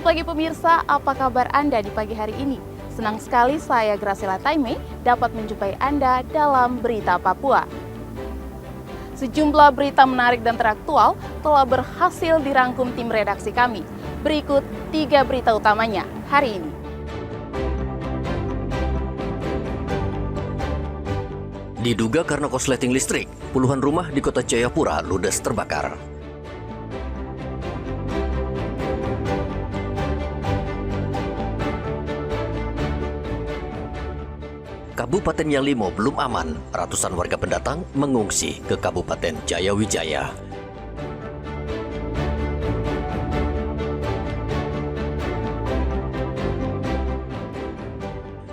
Selamat pagi pemirsa, apa kabar Anda di pagi hari ini? Senang sekali saya Graciela Taime dapat menjumpai Anda dalam Berita Papua. Sejumlah berita menarik dan teraktual telah berhasil dirangkum tim redaksi kami. Berikut 3 berita utamanya hari ini. Diduga karena korsleting listrik, puluhan rumah di kota Jayapura ludes terbakar. Kabupaten Yalimo belum aman, ratusan warga pendatang mengungsi ke Kabupaten Jayawijaya.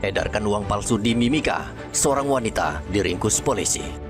Edarkan uang palsu di Mimika, seorang wanita diringkus polisi.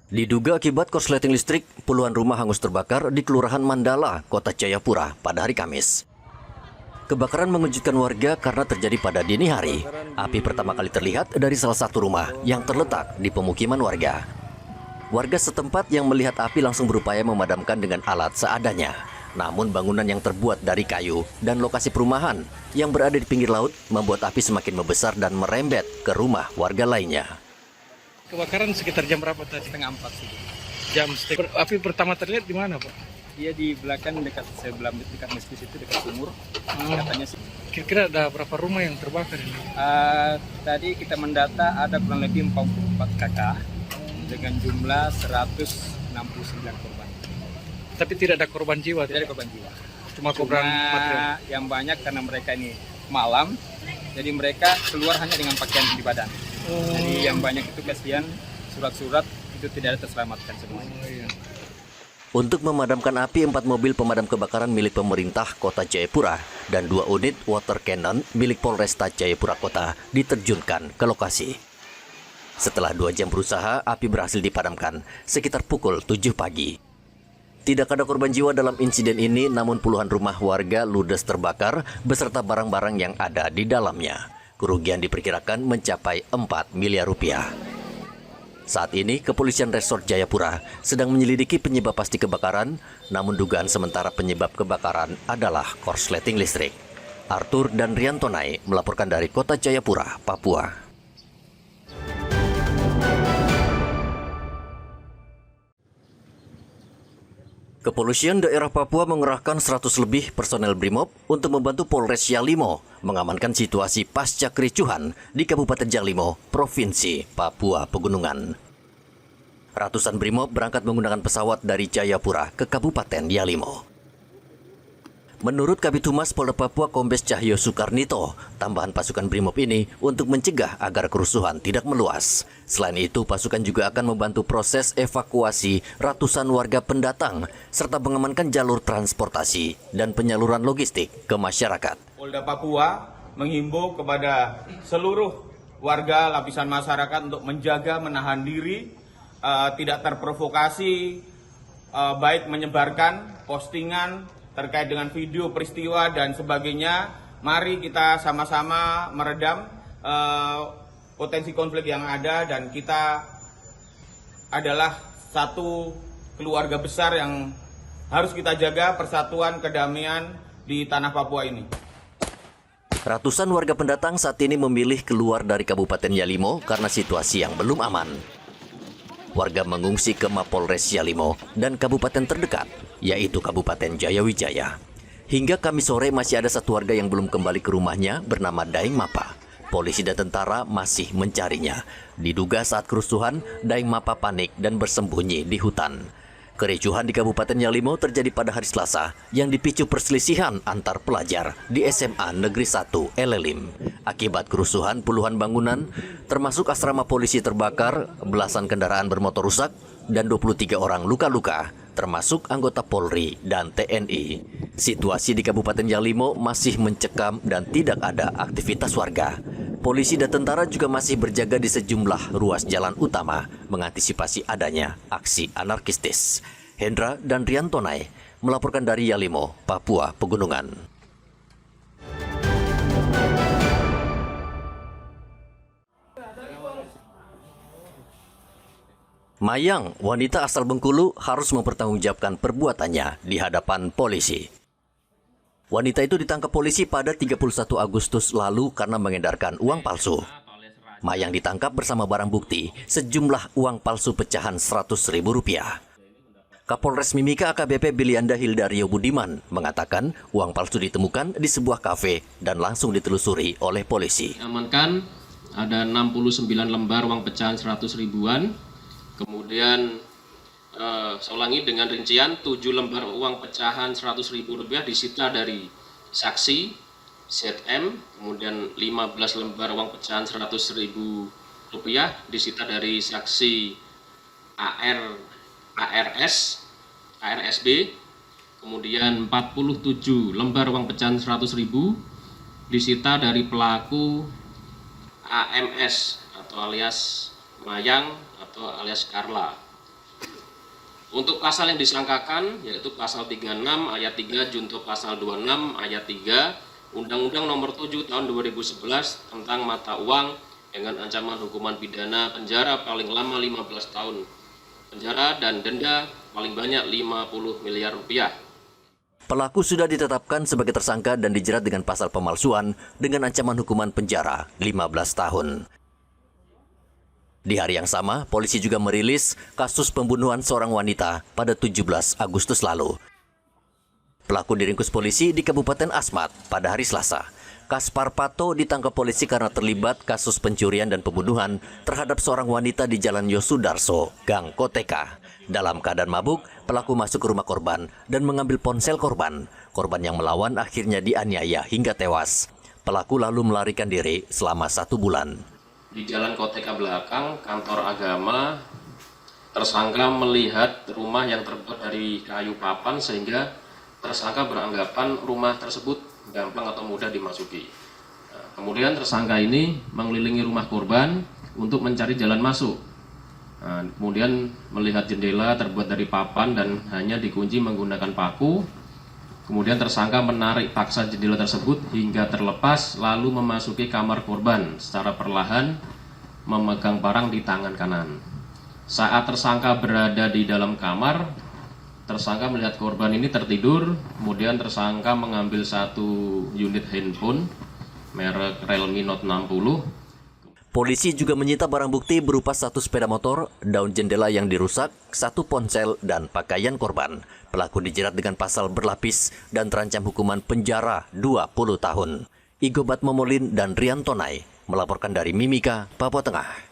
Diduga akibat korsleting listrik, puluhan rumah hangus terbakar di Kelurahan Mandala, Kota Jayapura pada hari Kamis. Kebakaran mengejutkan warga karena terjadi pada dini hari. Api pertama kali terlihat dari salah satu rumah yang terletak di pemukiman warga. Warga setempat yang melihat api langsung berupaya memadamkan dengan alat seadanya. Namun bangunan yang terbuat dari kayu dan lokasi perumahan yang berada di pinggir laut membuat api semakin membesar dan merembet ke rumah warga lainnya. Kebakaran sekitar jam berapa tadi? Setengah 4 sih. Api pertama terlihat di mana, Pak? Dia di belakang dekat sebelah dekat masjid itu dekat sumur. Katanya sih. Kira-kira ada berapa rumah yang terbakar ini? Tadi kita mendata ada kurang lebih 44 kakak dengan jumlah 169 korban. Tapi tidak ada korban jiwa. Tidak ada korban jiwa. Cuma korban material. Yang banyak karena mereka ini malam, jadi mereka keluar hanya dengan pakaian di badan. Jadi yang banyak itu kasihan surat-surat itu tidak ada terselamatkan semuanya. Untuk memadamkan api, 4 mobil pemadam kebakaran milik pemerintah Kota Jayapura dan 2 unit water cannon milik Polresta Jayapura Kota diterjunkan ke lokasi. Setelah 2 jam berusaha, api berhasil dipadamkan sekitar pukul 7 pagi. Tidak ada korban jiwa dalam insiden ini, namun puluhan rumah warga ludes terbakar beserta barang-barang yang ada di dalamnya. Kerugian diperkirakan mencapai 4 miliar rupiah. Saat ini, Kepolisian Resort Jayapura sedang menyelidiki penyebab pasti kebakaran, namun dugaan sementara penyebab kebakaran adalah korsleting listrik. Arthur dan Riantonai melaporkan dari Kota Jayapura, Papua. Kepolisian daerah Papua mengerahkan 100 lebih personel BRIMOB untuk membantu Polres Yalimo mengamankan situasi pasca kericuhan di Kabupaten Yalimo, Provinsi Papua Pegunungan. Ratusan BRIMOB berangkat menggunakan pesawat dari Jayapura ke Kabupaten Yalimo. Menurut Kabid Humas Polda Papua Kombes Cahyo Soekarnito, tambahan pasukan BRIMOB ini untuk mencegah agar kerusuhan tidak meluas. Selain itu, pasukan juga akan membantu proses evakuasi ratusan warga pendatang serta mengamankan jalur transportasi dan penyaluran logistik ke masyarakat. Polda Papua menghimbau kepada seluruh warga lapisan masyarakat untuk menjaga menahan diri, tidak terprovokasi, baik menyebarkan postingan terkait dengan video peristiwa dan sebagainya. Mari kita sama-sama meredam potensi konflik yang ada, dan kita adalah satu keluarga besar yang harus kita jaga persatuan kedamaian di tanah Papua ini. Ratusan warga pendatang saat ini memilih keluar dari Kabupaten Yalimo karena situasi yang belum aman. Warga mengungsi ke Mapolres Yalimo dan kabupaten terdekat, yaitu Kabupaten Jayawijaya. Hingga Kamis sore masih ada satu warga yang belum kembali ke rumahnya bernama Daeng Mapa. Polisi dan tentara masih mencarinya. Diduga saat kerusuhan, Daeng Mapa panik dan bersembunyi di hutan. Kericuhan di Kabupaten Yalimo terjadi pada hari Selasa yang dipicu perselisihan antar pelajar di SMA Negeri 1 Elelim. Akibat kerusuhan, puluhan bangunan termasuk asrama polisi terbakar, belasan kendaraan bermotor rusak, dan 23 orang luka-luka, termasuk anggota Polri dan TNI. Situasi di Kabupaten Yalimo masih mencekam dan tidak ada aktivitas warga. Polisi dan tentara juga masih berjaga di sejumlah ruas jalan utama mengantisipasi adanya aksi anarkistis. Hendra dan Riantonai melaporkan dari Yalimo, Papua Pegunungan. Mayang, wanita asal Bengkulu, harus mempertanggungjawabkan perbuatannya di hadapan polisi. Wanita itu ditangkap polisi pada 31 Agustus lalu karena mengedarkan uang palsu. Mayang ditangkap bersama barang bukti sejumlah uang palsu pecahan Rp100.000. Kapolres Mimika AKBP Bilianda Hildario Budiman mengatakan uang palsu ditemukan di sebuah kafe dan langsung ditelusuri oleh polisi. Amankan ada 69 lembar uang pecahan 100 ribuan, kemudian saya ulangi dengan rincian 7 lembar uang pecahan Rp100.000 disita dari saksi ZM, kemudian 15 lembar uang pecahan Rp100.000 disita dari saksi ARSB, kemudian 47 lembar uang pecahan Rp100.000 disita dari pelaku AMS atau alias Mayang atau alias Carla. Untuk pasal yang disangkakan yaitu pasal 36 ayat 3 junto pasal 26 ayat 3 Undang-Undang Nomor 7 Tahun 2011 tentang mata uang dengan ancaman hukuman pidana penjara paling lama 15 tahun penjara dan denda paling banyak Rp50 miliar. Pelaku sudah ditetapkan sebagai tersangka dan dijerat dengan pasal pemalsuan dengan ancaman hukuman penjara 15 tahun. Di hari yang sama, polisi juga merilis kasus pembunuhan seorang wanita pada 17 Agustus lalu. Pelaku diringkus polisi di Kabupaten Asmat pada hari Selasa. Kaspar Pato ditangkap polisi karena terlibat kasus pencurian dan pembunuhan terhadap seorang wanita di Jalan Yosudarso, Gang Koteka. Dalam keadaan mabuk, pelaku masuk ke rumah korban dan mengambil ponsel korban. Korban yang melawan akhirnya dianiaya hingga tewas. Pelaku lalu melarikan diri selama 1 bulan. Di Jalan Koteka belakang kantor agama, tersangka melihat rumah yang terbuat dari kayu papan sehingga tersangka beranggapan rumah tersebut gampang atau mudah dimasuki. Kemudian tersangka ini mengelilingi rumah korban untuk mencari jalan masuk. Kemudian melihat jendela terbuat dari papan dan hanya dikunci menggunakan paku. Kemudian tersangka menarik paksa jendela tersebut hingga terlepas lalu memasuki kamar korban secara perlahan memegang barang di tangan kanan. Saat tersangka berada di dalam kamar, tersangka melihat korban ini tertidur, kemudian tersangka mengambil 1 unit handphone merek Realme Note 60. Polisi juga menyita barang bukti berupa 1 sepeda motor, daun jendela yang dirusak, 1 ponsel, dan pakaian korban. Pelaku dijerat dengan pasal berlapis dan terancam hukuman penjara 20 tahun. Igo Batmomolin dan Rian Tonai melaporkan dari Mimika, Papua Tengah.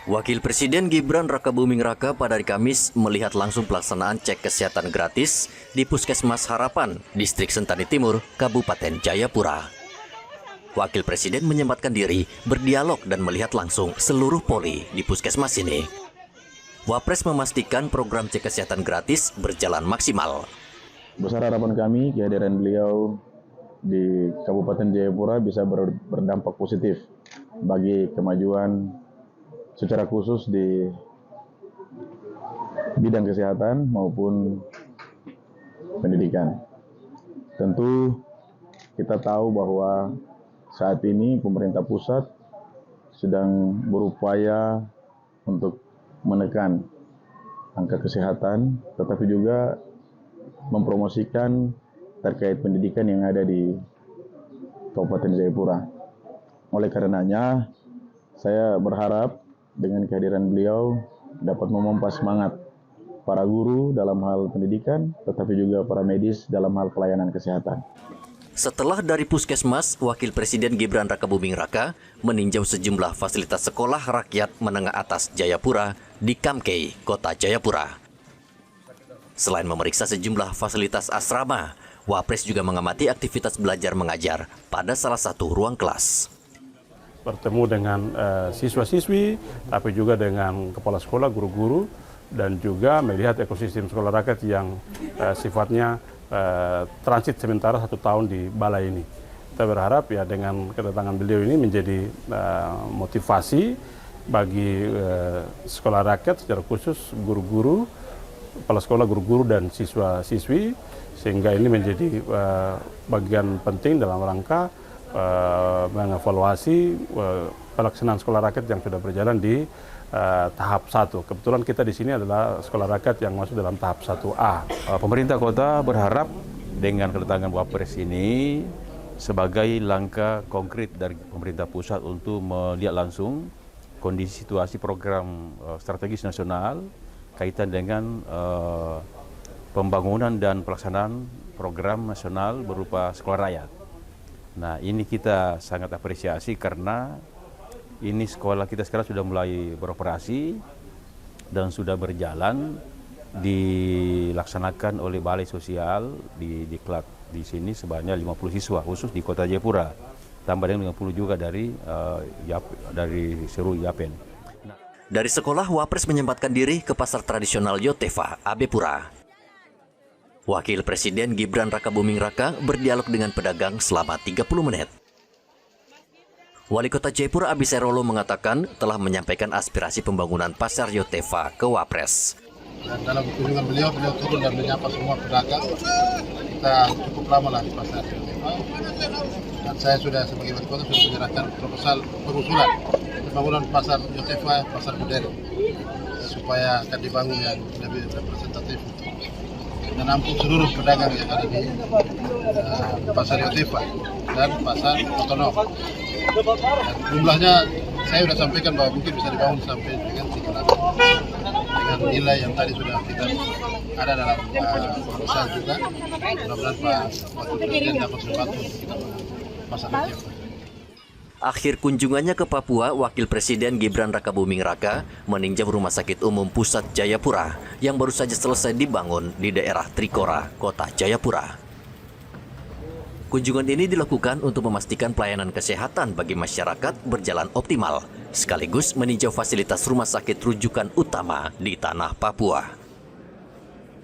Wakil Presiden Gibran Rakabuming Raka pada hari Kamis melihat langsung pelaksanaan cek kesehatan gratis di Puskesmas Harapan, Distrik Sentani Timur, Kabupaten Jayapura. Wakil Presiden menyempatkan diri berdialog dan melihat langsung seluruh poli di puskesmas ini. Wapres memastikan program cek kesehatan gratis berjalan maksimal. Besar harapan kami kehadiran beliau di Kabupaten Jayapura bisa berdampak positif bagi kemajuan secara khusus di bidang kesehatan maupun pendidikan. Tentu kita tahu bahwa saat ini pemerintah pusat sedang berupaya untuk menekan angka kesehatan, tetapi juga mempromosikan terkait pendidikan yang ada di Kabupaten Jayapura. Oleh karenanya, saya berharap dengan kehadiran beliau dapat memompa semangat para guru dalam hal pendidikan, tetapi juga para medis dalam hal pelayanan kesehatan. Setelah dari Puskesmas, Wakil Presiden Gibran Rakabuming Raka meninjau sejumlah fasilitas sekolah rakyat menengah atas Jayapura di Kamkei, Kota Jayapura. Selain memeriksa sejumlah fasilitas asrama, Wapres juga mengamati aktivitas belajar mengajar pada salah satu ruang kelas. Bertemu dengan siswa-siswi, tapi juga dengan kepala sekolah, guru-guru, dan juga melihat ekosistem sekolah rakyat yang sifatnya transit sementara 1 tahun di balai ini. Kita berharap ya dengan kedatangan beliau ini menjadi motivasi bagi sekolah rakyat secara khusus guru-guru kepala sekolah, guru-guru, dan siswa-siswi, sehingga ini menjadi bagian penting dalam rangka mengevaluasi pelaksanaan sekolah rakyat yang sudah berjalan di tahap 1. Kebetulan kita di sini adalah sekolah rakyat yang masuk dalam tahap 1A. Pemerintah kota berharap dengan kedatangan Wapres ini sebagai langkah konkret dari pemerintah pusat untuk melihat langsung kondisi situasi program strategis nasional kaitan dengan pembangunan dan pelaksanaan program nasional berupa sekolah rakyat. Nah, ini kita sangat apresiasi karena ini sekolah kita sekarang sudah mulai beroperasi dan sudah berjalan, dilaksanakan oleh Balai Sosial di Diklat di sini sebanyak 50 siswa khusus di Kota Jayapura, tambah dengan 50 juga dari seluruh Yapen. Dari sekolah, Wapres menyempatkan diri ke pasar tradisional Yotefa, Abepura. Wakil Presiden Gibran Rakabuming Raka berdialog dengan pedagang selama 30 menit. Wali Kota Jayapura Abi Sairolo mengatakan telah menyampaikan aspirasi pembangunan pasar Yotefa ke Wapres. Dan dalam kunjungan beliau turun dan menyapa semua pedagang. Kita cukup lama lah di pasar Yotefa. Dan saya sudah sebagai wali kota sudah menyerahkan proposal pengusulan pembangunan pasar Yotefa, pasar modern, supaya akan dibangun yang lebih representatif dan nampung seluruh pedagang yang ada di pasar Yotefa dan pasar Kotono. Jumlahnya saya sudah sampaikan bahwa mungkin bisa dibangun sampai dengan 300 dengan nilai yang tadi sudah kita ada dalam proposal juga. Mudah-mudahan Pak Wakil Presiden dapat membantu untuk kita pasar Yotefa. Akhir kunjungannya ke Papua, Wakil Presiden Gibran Rakabuming Raka meninjau Rumah Sakit Umum Pusat Jayapura yang baru saja selesai dibangun di daerah Trikora, Kota Jayapura. Kunjungan ini dilakukan untuk memastikan pelayanan kesehatan bagi masyarakat berjalan optimal, sekaligus meninjau fasilitas rumah sakit rujukan utama di tanah Papua.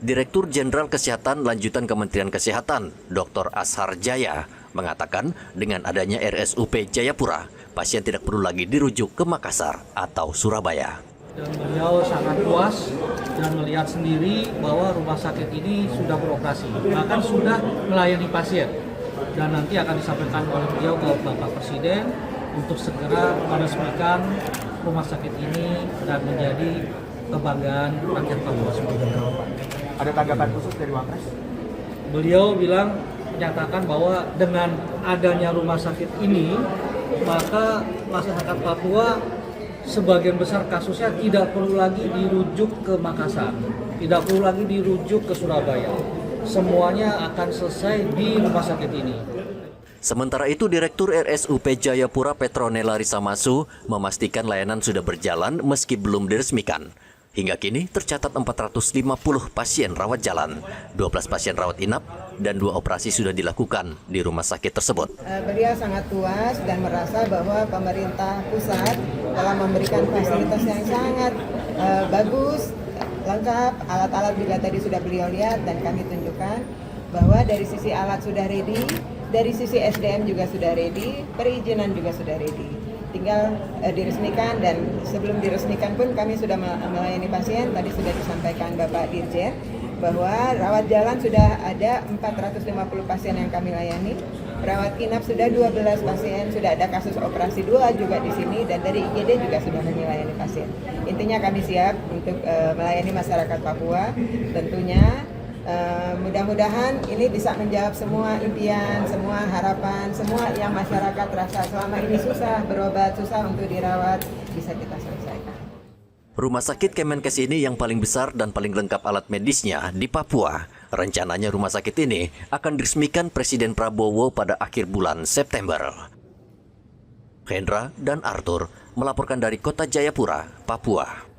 Direktur Jenderal Kesehatan Lanjutan Kementerian Kesehatan, Dr. Ashar Jaya, mengatakan dengan adanya RSUP Jayapura, pasien tidak perlu lagi dirujuk ke Makassar atau Surabaya. Dan beliau sangat puas dan melihat sendiri bahwa rumah sakit ini sudah beroperasi, bahkan sudah melayani pasien. Dan nanti akan disampaikan oleh beliau ke Bapak Presiden untuk segera meresmikan rumah sakit ini dan menjadi kebanggaan rakyat Papua semuanya. Ada tanggapan khusus dari Wapres? Beliau bilang, menyatakan bahwa dengan adanya rumah sakit ini, maka masyarakat Papua sebagian besar kasusnya tidak perlu lagi dirujuk ke Makassar, tidak perlu lagi dirujuk ke Surabaya. Semuanya akan selesai di rumah sakit ini. Sementara itu, Direktur RSUP Jayapura Petronella Risamasu memastikan layanan sudah berjalan meski belum diresmikan. Hingga kini tercatat 450 pasien rawat jalan, 12 pasien rawat inap, dan 2 operasi sudah dilakukan di rumah sakit tersebut. Beliau sangat puas dan merasa bahwa pemerintah pusat telah memberikan fasilitas yang sangat bagus, lengkap, alat-alat juga tadi sudah beliau lihat dan kami tunjukkan bahwa dari sisi alat sudah ready, dari sisi SDM juga sudah ready, perizinan juga sudah ready. Tinggal diresmikan, dan sebelum diresmikan pun kami sudah melayani pasien. Tadi sudah disampaikan Bapak Dirjen bahwa rawat jalan sudah ada 450 pasien yang kami layani. Rawat inap sudah 12 pasien, sudah ada kasus operasi 2 juga di sini, dan dari IGD juga sudah kami layani pasien. Intinya kami siap untuk melayani masyarakat Papua. Tentunya mudah-mudahan ini bisa menjawab semua impian, semua harapan, semua yang masyarakat rasa selama ini susah berobat, susah untuk dirawat, bisa kita selesaikan. Rumah sakit Kemenkes ini yang paling besar dan paling lengkap alat medisnya di Papua. Rencananya rumah sakit ini akan diresmikan Presiden Prabowo pada akhir bulan September. Hendra dan Arthur melaporkan dari Kota Jayapura, Papua.